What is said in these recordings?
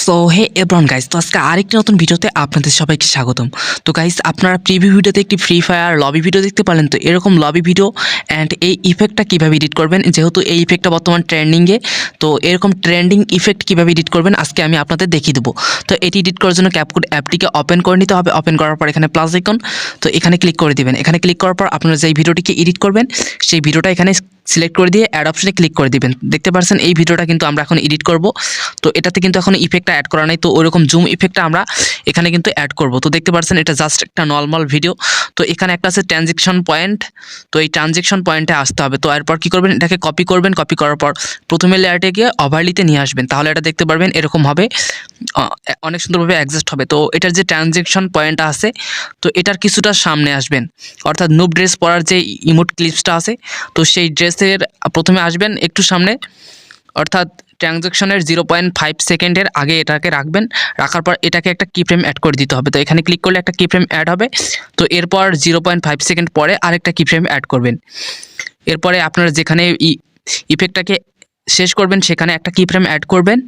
So hey everyone guys, তো আজকে আরেকটি নতুন ভিডিওতে আপনাদের সবাইকে স্বাগতম। তো গাইস, আপনারা প্রিভিউ ভিডিওতে একটি ফ্রি ফায়ার লবি ভিডিও দেখতে পারলেন। তো এরকম লবি ভিডিও অ্যান্ড এই ইফেক্টটা কীভাবে এডিট করবেন, যেহেতু এই ইফেক্টটা বর্তমান ট্রেন্ডিংয়ে, তো এরকম ট্রেন্ডিং ইফেক্ট কীভাবে এডিট করবেন আজকে আমি আপনাদের দেখিয়ে দেবো। তো এটি এডিট করার জন্য ক্যাপকাট অ্যাপটিকে ওপেন করে নিতে হবে। ওপেন করার পর এখানে প্লাস আইকন, তো এখানে ক্লিক করে দিবেন। এখানে ক্লিক করার পর আপনারা যেই ভিডিওটিকে এডিট করবেন সেই ভিডিওটা এখানে সিলেক্ট করে দিয়ে অ্যাড অপশনে ক্লিক করে দিবেন। দেখতে পাচ্ছেন এই ভিডিওটা কিন্তু আমরা এখন এডিট করব। তো এটাতে কিন্তু এখন ইফেক্টটা অ্যাড করা নাই, তো ওইরকম জুম ইফেক্টটা আমরা এখানে কিন্তু অ্যাড করব। তো দেখতে পাচ্ছেন এটা জাস্ট একটা নর্মাল ভিডিও। তো এখানে একটা আছে ট্রানজেকশন পয়েন্ট, তো এই ট্রানজেকশন পয়েন্টে আসতে হবে। তো এরপর কী করবেন, এটাকে কপি করবেন। কপি করার পর প্রথমে লেয়ারটে গিয়ে ওভারলিতে নিয়ে আসবেন, তাহলে এটা দেখতে পারবেন এরকম হবে, অনেক সুন্দরভাবে অ্যাডজাস্ট হবে। তো এটার যে ট্রানজেকশন পয়েন্টটা আছে, তো এটার কিছুটা সামনে আসবেন, অর্থাৎ নুব ড্রেস পরার যে ইমোট ক্লিপসটা আছে, তো সেই ড্রেসের প্রথমে আসবেন একটু সামনে, অর্থাৎ ট্রানজেকশনের 0.5 সেকেন্ডের আগে এটাকে রাখবেন। রাখার পর এটাকে একটা কি ফ্রেম অ্যাড করে দিতে হবে। তো এখানে ক্লিক করলে একটা কি ফ্রেম অ্যাড হবে। তো এরপর 0.5 সেকেন্ড পরে আরেকটা কি ফ্রেম অ্যাড করবেন। এরপরে আপনারা যেখানে ইফেক্টটাকে শেষ করবেন সেখানে একটা কি ফ্রেম অ্যাড করবেন,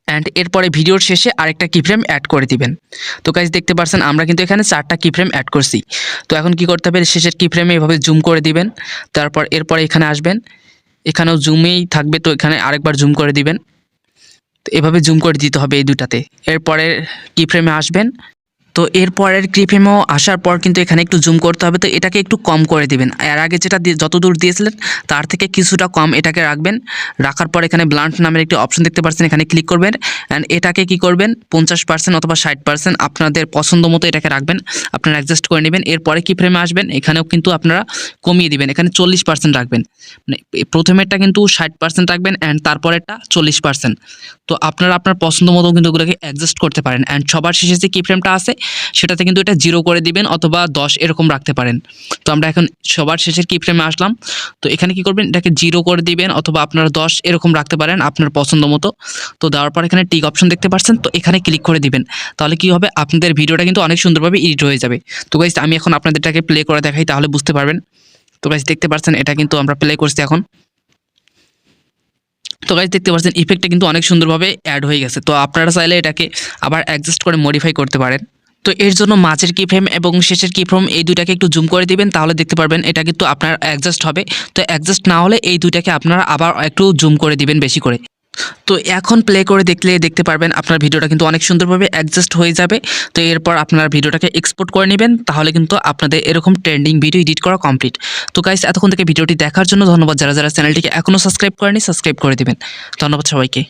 অ্যান্ড এরপরে ভিডিওর শেষে আরেকটা কি ফ্রেম অ্যাড করে দিবেন। তো গাইস দেখতে পাচ্ছেন আমরা কিন্তু এখানে 4টা কি ফ্রেম অ্যাড করছি। তো এখন কি করতে হবে, শেষের কি ফ্রেমে এভাবে জুম করে দিবেন। তারপর এরপরে এখানে আসবেন, এখানেও জুমেই থাকবে, তো এখানে আরেকবার জুম করে দিবেন। তো এভাবে জুম করে দিতে হবে এই দুটাতে। এরপরে কি ফ্রেমে আসবেন, তো এরপরের কি ফ্রেমও আসার পর কিন্তু এখানে একটু জুম করতে হবে। তো এটাকে একটু কম করে দিবেন, এর আগে যেটা যত দূর দিয়েছিলেন তার থেকে কিছুটা কম এটাকে রাখবেন। রাখার পর এখানে ব্লান্ট নামের একটি অপশন দেখতে পাচ্ছেন, এখানে ক্লিক করবেন। অ্যান্ড এটাকে কি করবেন 50% অথবা 60% আপনাদের পছন্দ মতো এটাকে রাখবেন, আপনারা অ্যাডজাস্ট করে নেবেন। এরপরে কি ফ্রেমে আসবেন, এখানেও কিন্তু আপনারা কমিয়ে দিবেন, এখানে 40% রাখবেন। মানে প্রথমেরটা কিন্তু 60% রাখবেন অ্যান্ড তারপরেরটা 40%। তো আপনারা আপনার পছন্দ মতো কিন্তু এগুলোকে অ্যাডজাস্ট করতে পারেন। অ্যান্ড সবার শেষে যে কি ফ্রেমটা আছে সেটাতে কিন্তু এটা 0 করে দিবেন অথবা 10 এরকম রাখতে পারেন। তো আমরা এখন সবার শেষের কি ফ্রেমে আসলাম। তো এখানে কি করবেন, এটাকে 0 করে দিবেন অথবা আপনারা 10 এরকম রাখতে পারেন আপনার পছন্দ মতো। তো দেওয়ার পর এখানে টিক অপশন দেখতে পাচ্ছেন, তো এখানে ক্লিক করে দিবেন। তাহলে কি হবে, আপনাদের ভিডিওটা কিন্তু অনেক সুন্দরভাবে এডিট হয়ে যাবে। তো গাইস আমি এখন আপনাদের এটাকে প্লে করে দেখাই, তাহলে বুঝতে পারবেন। তো গাইস দেখতে পাচ্ছেন এটা কিন্তু আমরা প্লে করছি এখন। তো গাইস দেখতে পাচ্ছেন ইফেক্টটা কিন্তু অনেক সুন্দরভাবে অ্যাড হয়ে গেছে। তো আপনারা চাইলে এটাকে আবার অ্যাডজাস্ট করে মডিফাই করতে পারেন। তো এর জন্য মাঝের কি ফ্রেম এবং শেষের কি ফ্রেম এই দুইটাকে একটু জুম করে দিবেন, তাহলে দেখতে পারবেন এটা কিন্তু আপনার অ্যাডজাস্ট হবে। তো অ্যাডজাস্ট না হলে এই দুইটাকে আপনারা আবার একটু জুম করে দিবেন বেশি করে। তো এখন প্লে করে দেখতে পারবেন আপনার ভিডিওটা কিন্তু অনেক সুন্দরভাবে অ্যাডজাস্ট হয়ে যাবে। তো এরপর আপনার ভিডিওটাকে এক্সপোর্ট করে নেবেন, তাহলে কিন্তু আপনাদের এরকম ট্রেন্ডিং ভিডিও এডিট করা কমপ্লিট। তো গাইস এতক্ষণ থেকে ভিডিওটি দেখার জন্য ধন্যবাদ। যারা যারা চ্যানেলটিকে এখনও সাবস্ক্রাইব করেনি সাবস্ক্রাইব করে দিবেন। ধন্যবাদ সবাইকে।